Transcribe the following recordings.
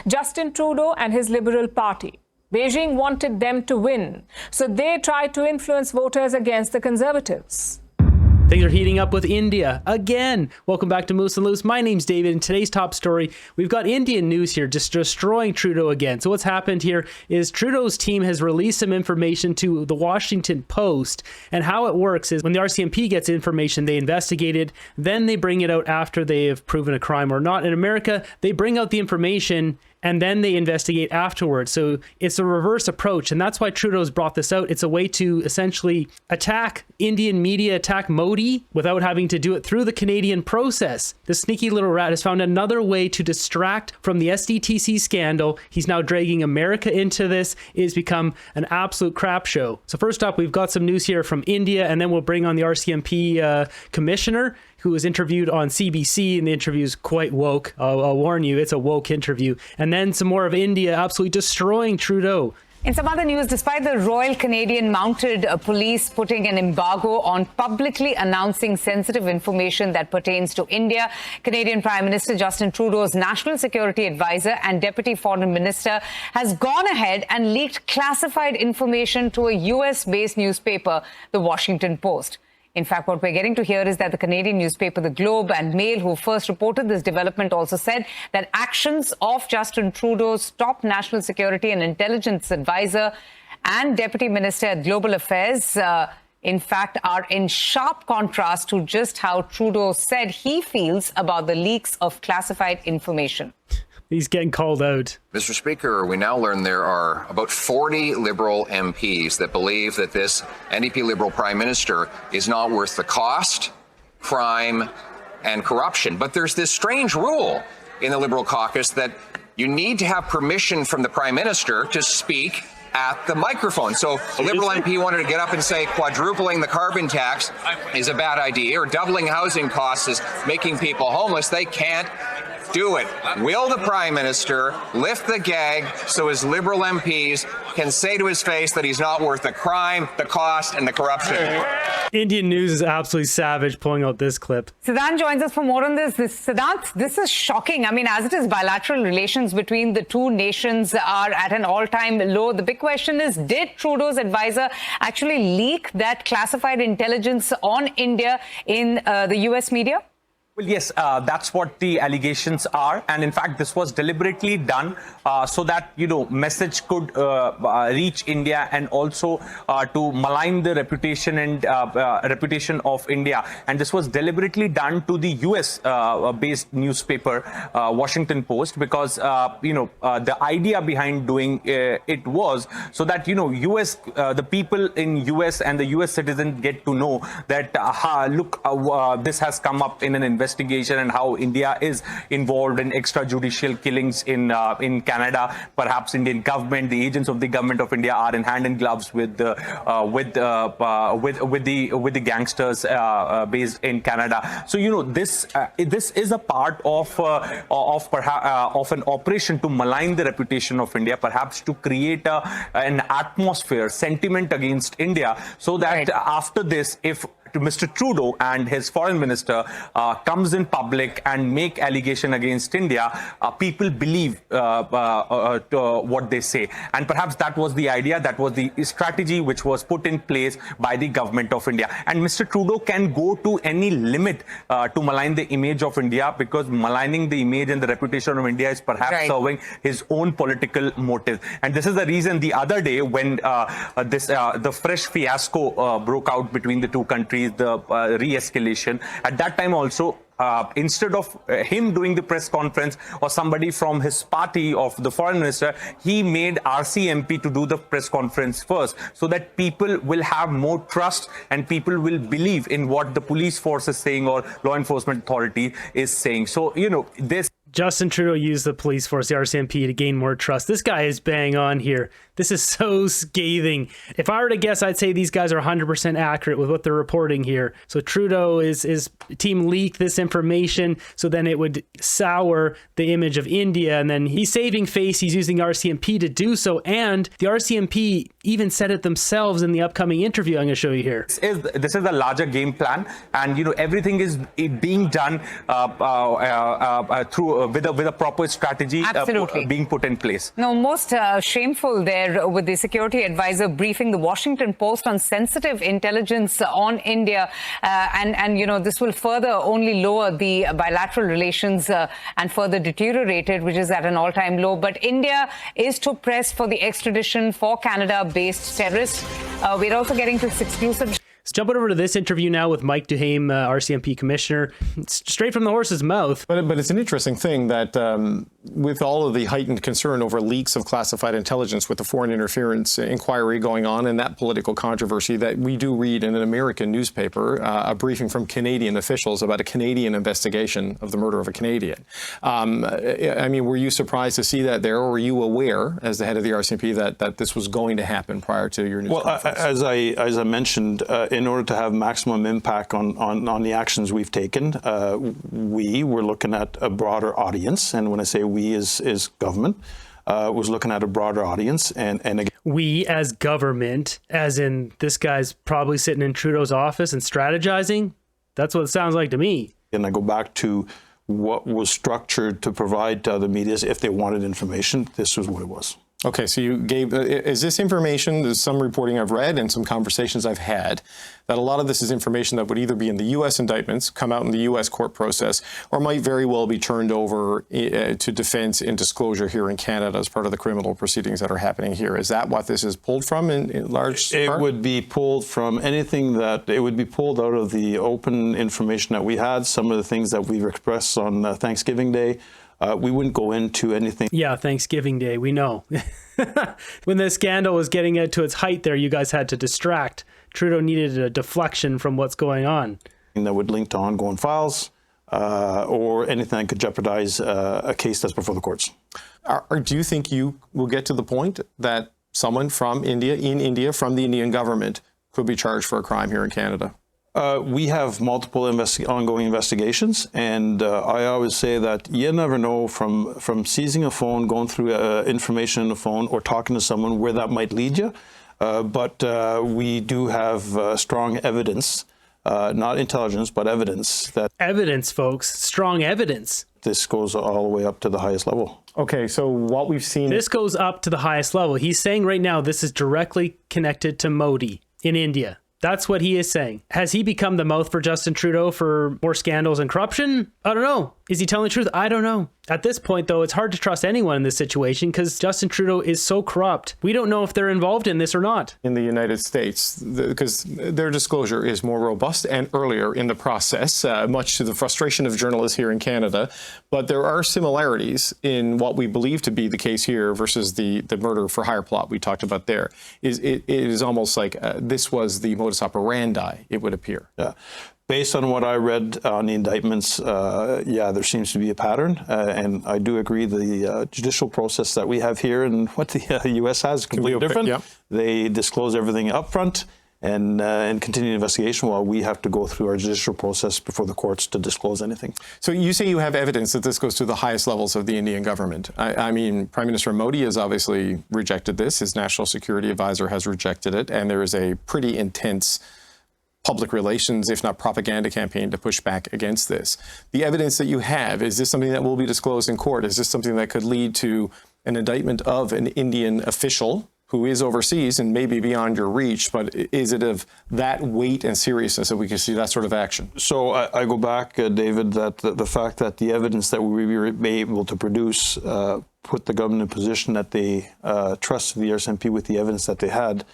Justin Trudeau and his Liberal Party. Beijing wanted them to win, so they tried to influence voters against the Conservatives. Things are heating up with India again. Welcome back to Moose and Loose. My name's David. In today's top story, we've got Indian news here just destroying Trudeau again. So what's happened here is Trudeau's team has released some information to the Washington Post. And how it works is when the RCMP gets information, they investigate it, then they bring it out after they have proven a crime or not. In America, they bring out the information and then they investigate afterwards. So it's a reverse approach. And that's why Trudeau's brought this out. It's a way to essentially attack Indian media, attack Modi without having to do it through the Canadian process. The sneaky little rat has found another way to distract from the SDTC scandal. He's now dragging America into this. It has become an absolute crap show. So first up, we've got some news here from India, and then we'll bring on the RCMP commissioner, who was interviewed on CBC, and the interview is quite woke. I'll warn you, it's a woke interview. And then some more of India absolutely destroying Trudeau. In some other news, despite the Royal Canadian Mounted Police putting an embargo on publicly announcing sensitive information that pertains to India, Canadian Prime Minister Justin Trudeau's National Security Advisor and Deputy Foreign Minister has gone ahead and leaked classified information to a US-based newspaper, The Washington Post. In fact, what we're getting to hear is that the Canadian newspaper The Globe and Mail, who first reported this development, also said that actions of Justin Trudeau's top national security and intelligence advisor and Deputy Minister at Global Affairs, in fact, are in sharp contrast to just how Trudeau said he feels about the leaks of classified information. He's getting called out. Mr. Speaker, we now learn there are about 40 Liberal MPs that believe that this NDP Liberal Prime Minister is not worth the cost, crime, and corruption. But there's this strange rule in the Liberal caucus that you need to have permission from the Prime Minister to speak at the microphone. So a Liberal MP wanted to get up and say quadrupling the carbon tax is a bad idea, or doubling housing costs is making people homeless. They can't do it. Will the Prime Minister lift the gag so his Liberal MPs can say to his face that he's not worth the crime, the cost, and the corruption? Indian news is absolutely savage, pulling out this clip. Siddhant joins us for more on this. Siddhant, this is shocking. I mean, as it is, bilateral relations between the two nations are at an all-time low. The big question is, did Trudeau's advisor actually leak that classified intelligence on India in the US media? Well, yes, that's what the allegations are. And in fact, this was deliberately done so that, message could reach India, and also to malign the reputation and reputation of India. And this was deliberately done to the US-based newspaper, Washington Post, because, the idea behind doing it was so that, the people in US and the US citizens get to know that, look, this has come up in an investigation, and how India is involved in extrajudicial killings in Canada. Perhaps Indian government, the agents of the government of India, are in hand in gloves with the gangsters based in Canada. So this is a part of an operation to malign the reputation of India, perhaps to create an atmosphere, sentiment against India, so that after this, if Mr. Trudeau and his foreign minister comes in public and make allegation against India, people believe what they say. And perhaps that was the idea, that was the strategy which was put in place by the government of India. And Mr. Trudeau can go to any limit to malign the image of India, because maligning the image and the reputation of India is perhaps serving his own political motive. And this is the reason the other day when the fresh fiasco broke out between the two countries, the re-escalation, at that time also, instead of him doing the press conference or somebody from his party of the foreign minister, he made RCMP to do the press conference first, so that people will have more trust and people will believe in what the police force is saying or law enforcement authority is saying. So, this Justin Trudeau used the police force, the RCMP, to gain more trust. This guy is bang on here. This is so scathing. If I were to guess, I'd say these guys are 100% accurate with what they're reporting here. So Trudeau, his team leaked this information, so then it would sour the image of India, and then he's saving face. He's using RCMP to do so, and the RCMP even said it themselves in the upcoming interview I'm going to show you here. This is a larger game plan, and everything is being done through with a proper strategy being put in place. No, most shameful there with the security advisor briefing the Washington Post on sensitive intelligence on India. And you know, this will further only lower the bilateral relations and further deteriorate it, which is at an all-time low. But India is to press for the extradition for Canada-based terrorists. We're also getting this exclusive. Let's jump over to this interview now with Mike Duhaime, RCMP commissioner. It's straight from the horse's mouth. But it's an interesting thing that with all of the heightened concern over leaks of classified intelligence with the foreign interference inquiry going on and that political controversy, that we do read in an American newspaper a briefing from Canadian officials about a Canadian investigation of the murder of a Canadian. I mean, were you surprised to see that there, or were you aware, as the head of the RCMP, that this was going to happen prior to your news conference? As I mentioned, in order to have maximum impact on the actions we've taken, we were looking at a broader audience. And when I say we is government, was looking at a broader audience. And again, we as government, as in this guy's probably sitting in Trudeau's office and strategizing. That's what it sounds like to me. And I go back to what was structured to provide to other medias if they wanted information. This was what it was. Okay, so you gave, is this information, there's some reporting I've read and some conversations I've had, that a lot of this is information that would either be in the U.S. indictments, come out in the U.S. court process, or might very well be turned over to defense in disclosure here in Canada as part of the criminal proceedings that are happening here. Is that what this is pulled from in large part? It would be pulled from anything that, it would be pulled out of the open information that we had, some of the things that we've expressed on Thanksgiving Day. We wouldn't go into anything. Yeah, Thanksgiving Day, we know. When the scandal was getting to its height there, you guys had to distract. Trudeau needed a deflection from what's going on. That would link to ongoing files or anything that could jeopardize a case that's before the courts. Do you think you will get to the point that someone from India, from the Indian government, could be charged for a crime here in Canada? We have multiple ongoing investigations, and I always say that you never know from seizing a phone, going through information in the phone, or talking to someone where that might lead you. But we do have strong evidence, not intelligence, but evidence that... Evidence, folks. Strong evidence. This goes all the way up to the highest level. Okay, so what we've seen... This goes up to the highest level. He's saying right now this is directly connected to Modi in India. That's what he is saying. Has he become the mouth for Justin Trudeau for more scandals and corruption? I don't know. Is he telling the truth? I don't know. At this point, though, it's hard to trust anyone in this situation because Justin Trudeau is so corrupt. We don't know if they're involved in this or not. In the United States, because their disclosure is more robust and earlier in the process, much to the frustration of journalists here in Canada. But there are similarities in what we believe to be the case here versus the murder for hire plot we talked about there. It is almost like this was the modus operandi, it would appear. Yeah. Based on what I read on the indictments, yeah, there seems to be a pattern. And I do agree the judicial process that we have here and what the U.S. has is completely different. Yeah. They disclose everything up front and continue the investigation while we have to go through our judicial process before the courts to disclose anything. So you say you have evidence that this goes to the highest levels of the Indian government. I mean, Prime Minister Modi has obviously rejected this. His national security advisor has rejected it. And there is a pretty intense public relations, if not propaganda campaign to push back against this. The evidence that you have, is this something that will be disclosed in court? Is this something that could lead to an indictment of an Indian official who is overseas and maybe beyond your reach, but is it of that weight and seriousness that we can see that sort of action? So I go back, David, that the fact that the evidence that we were able to produce put the government in a position that they trusted the RCMP with the evidence that they had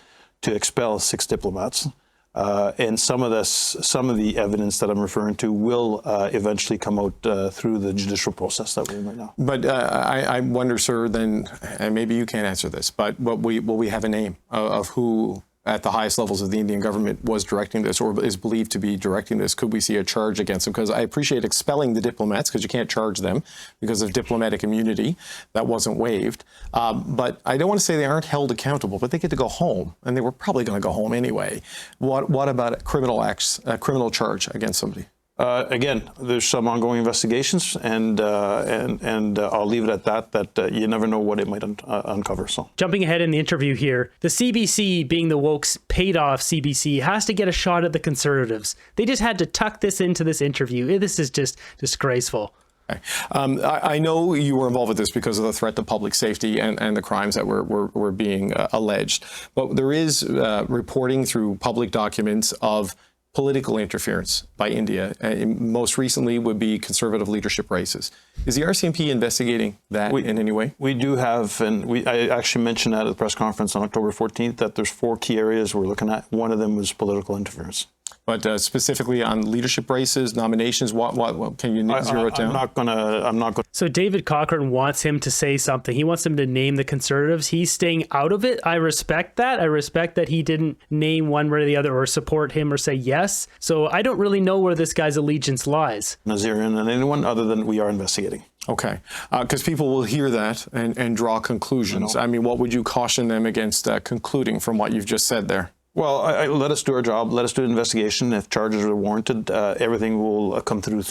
to expel 6 diplomats. And some of the evidence that I'm referring to will eventually come out through the judicial process that we're in right now. But I wonder, sir, then, and maybe you can't answer this, but will we have a name of who at the highest levels of the Indian government was directing this or is believed to be directing this? Could we see a charge against them? Because I appreciate expelling the diplomats because you can't charge them because of diplomatic immunity. That wasn't waived. But I don't want to say they aren't held accountable, but they get to go home, and they were probably going to go home anyway. What about criminal acts, a criminal charge against somebody? Again, there's some ongoing investigations, and I'll leave it at that you never know what it might uncover. So, jumping ahead in the interview here, the CBC, being the woke's paid-off CBC, has to get a shot at the Conservatives. They just had to tuck this into this interview. This is just disgraceful. I know you were involved with this because of the threat to public safety and the crimes that were being alleged. But there is reporting through public documents of political interference by India. Most recently would be conservative leadership races. Is the RCMP investigating that in any way? We do have, and I actually mentioned that at the press conference on October 14th, that there's 4 key areas we're looking at. One of them was political interference. But specifically on leadership races, nominations, what can you zero it down? I'm not gonna. So David Cochrane wants him to say something. He wants him to name the Conservatives. He's staying out of it. I respect that. I respect that he didn't name one way or the other or support him or say yes. So I don't really know where this guy's allegiance lies. Zero in on anyone other than we are investigating. Okay, because people will hear that and draw conclusions. I mean, what would you caution them against concluding from what you've just said there? Well, let us do our job. Let us do an investigation. If charges are warranted, everything will come through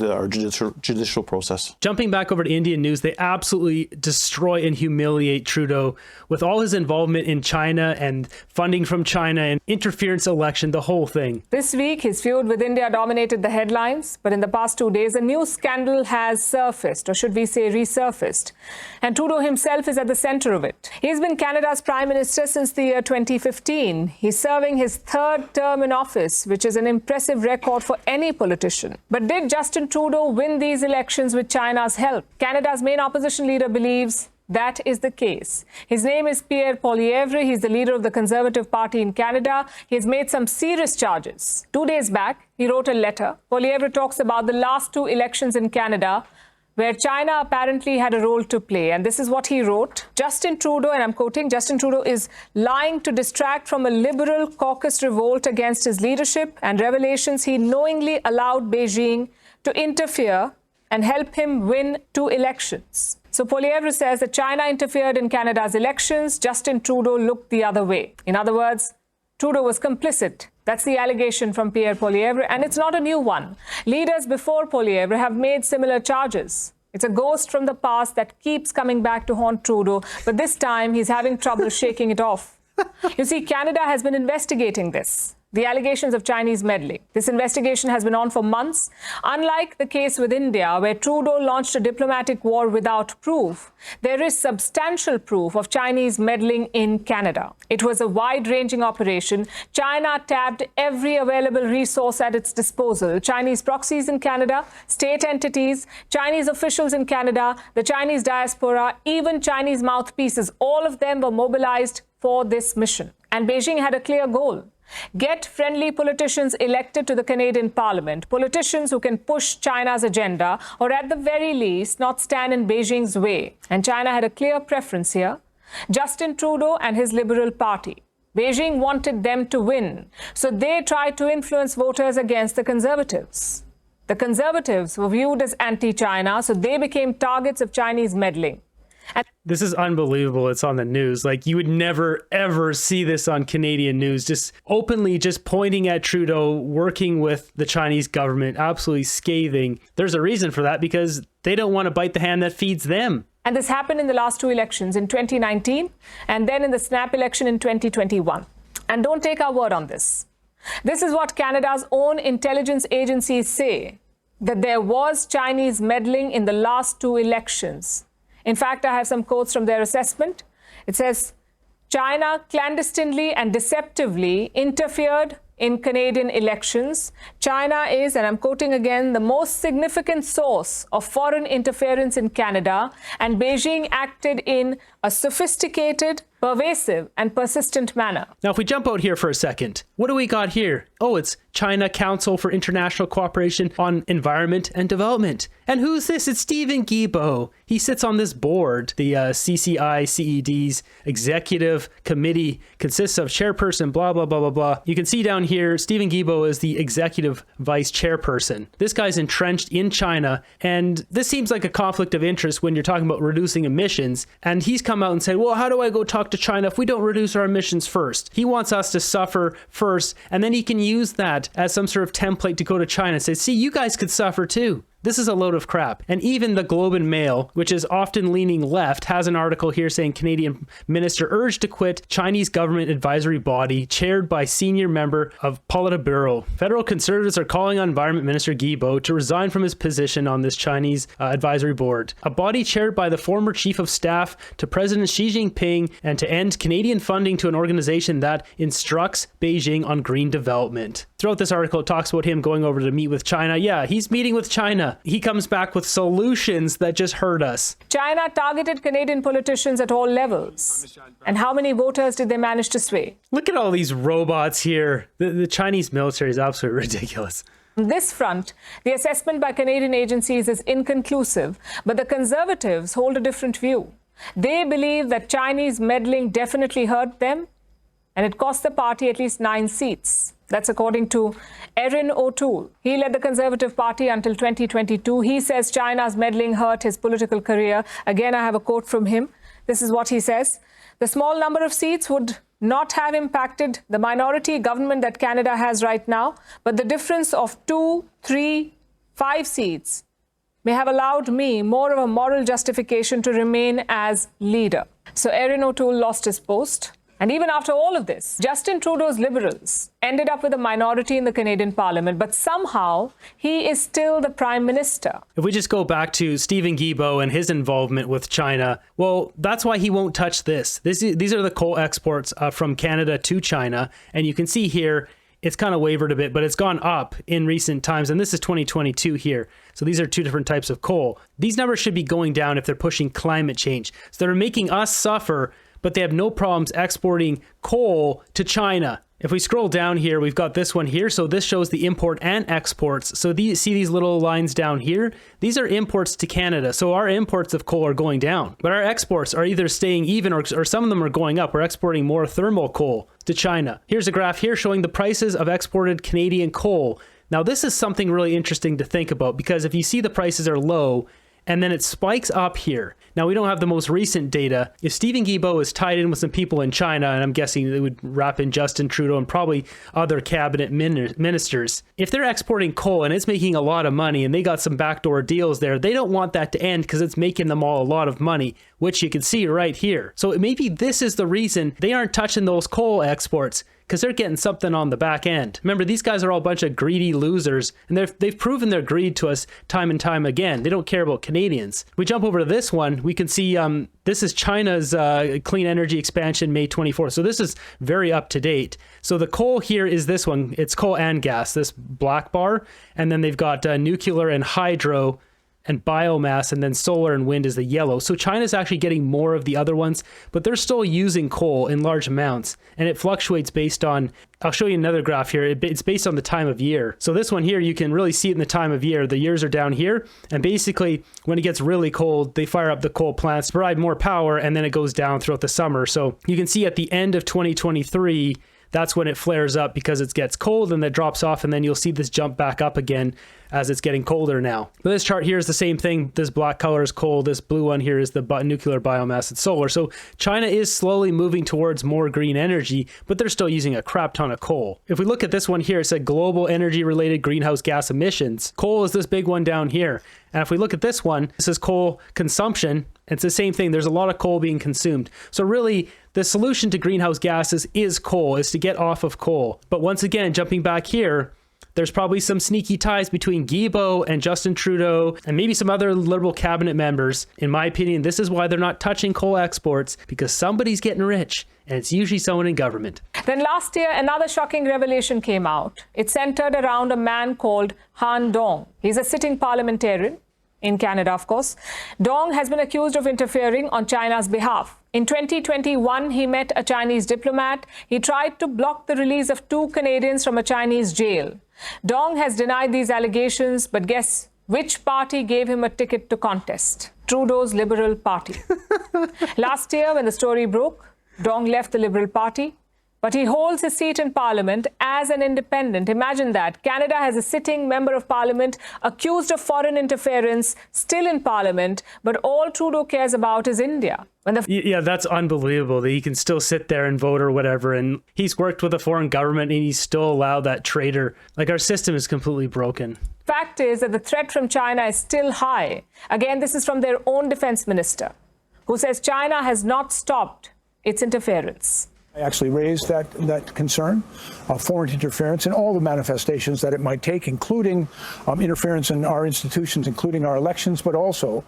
our judicial process. Jumping back over to Indian news, they absolutely destroy and humiliate Trudeau with all his involvement in China and funding from China and interference election, the whole thing. This week, his feud with India dominated the headlines, but in the past 2 days, a new scandal has surfaced, or should we say resurfaced. And Trudeau himself is at the center of it. He's been Canada's Prime Minister since the year 2015. He's serving his 3rd term in office, which is an impressive record for any politician. But did Justin Trudeau win these elections with China's help? Canada's main opposition leader believes that is the case. His name is Pierre Poilievre. He's the leader of the Conservative Party in Canada. He has made some serious charges. 2 days back, he wrote a letter. Poilievre talks about the last 2 elections in Canada, where China apparently had a role to play. And this is what he wrote. Justin Trudeau, and I'm quoting, Justin Trudeau is lying to distract from a liberal caucus revolt against his leadership and revelations he knowingly allowed Beijing to interfere and help him win 2 elections. So Poilievre says that China interfered in Canada's elections. Justin Trudeau looked the other way. In other words, Trudeau was complicit. That's the allegation from Pierre Poilievre, and it's not a new one. Leaders before Poilievre have made similar charges. It's a ghost from the past that keeps coming back to haunt Trudeau, but this time he's having trouble shaking it off. You see, Canada has been investigating this. The allegations of Chinese meddling. This investigation has been on for months. Unlike the case with India, where Trudeau launched a diplomatic war without proof, there is substantial proof of Chinese meddling in Canada. It was a wide-ranging operation. China tapped every available resource at its disposal. Chinese proxies in Canada, state entities, Chinese officials in Canada, the Chinese diaspora, even Chinese mouthpieces, all of them were mobilized for this mission. And Beijing had a clear goal. Get friendly politicians elected to the Canadian Parliament, politicians who can push China's agenda or at the very least not stand in Beijing's way. And China had a clear preference here. Justin Trudeau and his Liberal Party. Beijing wanted them to win, so they tried to influence voters against the Conservatives. The Conservatives were viewed as anti-China, so they became targets of Chinese meddling. This is unbelievable. It's on the news. Like, you would never, ever see this on Canadian news. Just openly just pointing at Trudeau, working with the Chinese government, absolutely scathing. There's a reason for that, because they don't want to bite the hand that feeds them. And this happened in the last 2 elections, in 2019 and then in the snap election in 2021. And don't take our word on this. This is what Canada's own intelligence agencies say, that there was Chinese meddling in the last 2 elections. In fact, I have some quotes from their assessment. It says, China clandestinely and deceptively interfered in Canadian elections. China is, and I'm quoting again, the most significant source of foreign interference in Canada, and Beijing acted in a sophisticated, pervasive, and persistent manner. Now, if we jump out here for a second, what do we got here? Oh, it's China Council for International Cooperation on Environment and Development. And who's this? It's Stephen Guilbeault. He sits on this board. The CCI-CED's executive committee consists of chairperson, blah, blah, blah, blah, blah. You can see down here, Stephen Guilbeault is the executive vice chairperson. This guy's entrenched in China, and this seems like a conflict of interest when you're talking about reducing emissions. And he's come out and said, well, how do I go talk to China if we don't reduce our emissions first? He wants us to suffer first, and then he can use that as some sort of template to go to China and say, see, you guys could suffer too. This is a load of crap. And even the Globe and Mail, which is often leaning left, has an article here saying Canadian minister urged to quit Chinese government advisory body chaired by senior member of Politburo. Federal Conservatives are calling on Environment Minister Guilbeault to resign from his position on this Chinese advisory board. A body chaired by the former chief of staff to President Xi Jinping, and to end Canadian funding to an organization that instructs Beijing on green development. Throughout this article, it talks about him going over to meet with China. Yeah, he's meeting with China. He comes back with solutions that just hurt us. China targeted Canadian politicians at all levels. And how many voters did they manage to sway? Look at all these robots here. The Chinese military is absolutely ridiculous. On this front, the assessment by Canadian agencies is inconclusive, but the Conservatives hold a different view. They believe that Chinese meddling definitely hurt them, and it cost the party at least 9 seats. That's according to Erin O'Toole. He led the Conservative Party until 2022. He says China's meddling hurt his political career. Again, I have a quote from him. This is what he says. The small number of seats would not have impacted the minority government that Canada has right now, but the difference of 2, 3, 5 seats may have allowed me more of a moral justification to remain as leader. So Erin O'Toole lost his post. And even after all of this, Justin Trudeau's Liberals ended up with a minority in the Canadian Parliament, but somehow he is still the Prime Minister. If we just go back to Stephen Guilbeault and his involvement with China, well, that's why he won't touch this. These are the coal exports from Canada to China. And you can see here, it's kind of wavered a bit, but it's gone up in recent times. And this is 2022 here. So these are 2 different types of coal. These numbers should be going down if they're pushing climate change. So they're making us suffer, but they have no problems exporting coal to China. If we scroll down here, we've got this one here. So this shows the import and exports. So see these little lines down here? These are imports to Canada. So our imports of coal are going down, but our exports are either staying even or some of them are going up. We're exporting more thermal coal to China. Here's a graph here showing the prices of exported Canadian coal. Now, this is something really interesting to think about, because if you see the prices are low, and then it spikes up here. Now, we don't have the most recent data. If Stephen Guilbeault is tied in with some people in China, and I'm guessing they would wrap in Justin Trudeau and probably other cabinet ministers, if they're exporting coal and it's making a lot of money and they got some backdoor deals there, they don't want that to end because it's making them all a lot of money, which you can see right here. So maybe this is the reason they aren't touching those coal exports, because they're getting something on the back end. Remember, these guys are all a bunch of greedy losers, and they've proven their greed to us time and time again. They don't care about Canadians. We jump over to this one, we can see this is China's clean energy expansion, May 24th. So this is very up to date. So the coal here is this one. It's coal and gas, this black bar. And then they've got nuclear and hydro and biomass, and then solar and wind is the yellow. So China's actually getting more of the other ones, but they're still using coal in large amounts, and it fluctuates based on, I'll show you another graph here. It's based on the time of year. So this one here, you can really see it in the time of year. The years are down here, and basically when it gets really cold, they fire up the coal plants to provide more power, and then it goes down throughout the summer. So you can see at the end of 2023, that's when it flares up because it gets cold and that drops off, and then you'll see this jump back up again as it's getting colder now. But this chart here is the same thing. This black color is coal. This blue one here is the nuclear, biomass, and solar. So China is slowly moving towards more green energy, but they're still using a crap ton of coal. If we look at this one here, it said global energy-related greenhouse gas emissions. Coal is this big one down here. And if we look at this one, this is coal consumption. It's the same thing. There's a lot of coal being consumed. So really, the solution to greenhouse gases is coal, is to get off of coal. But once again, jumping back here, there's probably some sneaky ties between Guilbeault and Justin Trudeau and maybe some other Liberal cabinet members. In my opinion, this is why they're not touching coal exports, because somebody's getting rich, and it's usually someone in government. Then last year, another shocking revelation came out. It centered around a man called Han Dong. He's a sitting parliamentarian in Canada, of course. Dong has been accused of interfering on China's behalf. In 2021, he met a Chinese diplomat. He tried to block the release of 2 Canadians from a Chinese jail. Dong has denied these allegations, but guess which party gave him a ticket to contest? Trudeau's Liberal Party. Last year, when the story broke, Dong left the Liberal Party, But he holds his seat in Parliament as an independent. Imagine that. Canada has a sitting member of Parliament accused of foreign interference still in Parliament, but all Trudeau cares about is India. Yeah, that's unbelievable that he can still sit there and vote or whatever. And he's worked with a foreign government and he's still allowed that traitor. Like, our system is completely broken. Fact is that the threat from China is still high. Again, this is from their own defense minister, who says China has not stopped its interference. I actually raised that concern of foreign interference in all the manifestations that it might take, including interference in our institutions, including our elections, but also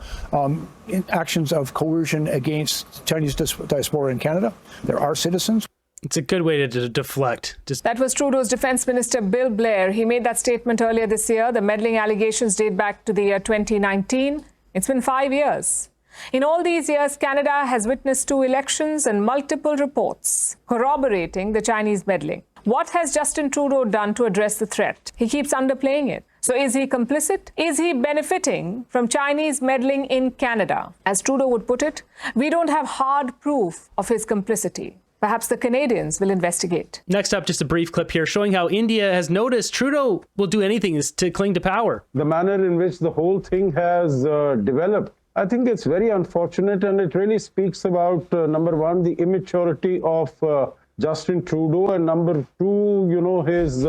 in actions of coercion against Chinese diaspora in Canada. There are citizens. It's a good way to deflect. That was Trudeau's Defense Minister, Bill Blair. He made that statement earlier this year. The meddling allegations date back to the year 2019. It's been 5 years. In all these years, Canada has witnessed 2 elections and multiple reports corroborating the Chinese meddling. What has Justin Trudeau done to address the threat? He keeps underplaying it. So is he complicit? Is he benefiting from Chinese meddling in Canada? As Trudeau would put it, we don't have hard proof of his complicity. Perhaps the Canadians will investigate. Next up, just a brief clip here showing how India has noticed Trudeau will do anything to cling to power. The manner in which the whole thing has developed, I think it's very unfortunate, and it really speaks about, number one, the immaturity of Justin Trudeau, and number two, his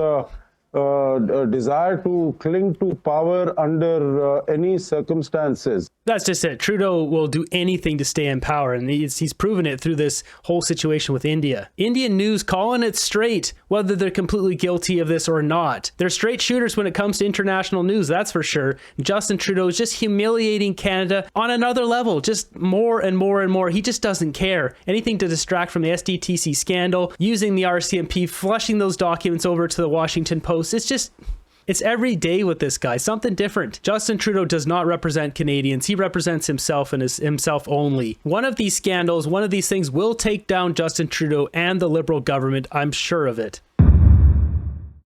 desire to cling to power under any circumstances. That's just it. Trudeau will do anything to stay in power, and he's proven it through this whole situation with India. Indian news calling it straight, whether they're completely guilty of this or not. They're straight shooters when it comes to international news, that's for sure. Justin Trudeau is just humiliating Canada on another level, just more and more and more. He just doesn't care. Anything to distract from the SDTC scandal, using the RCMP, flushing those documents over to the Washington Post. It's every day with this guy, something different. Justin Trudeau does not represent Canadians. He represents himself and is himself only. One of these scandals, one of these things will take down Justin Trudeau and the Liberal government. I'm sure of it.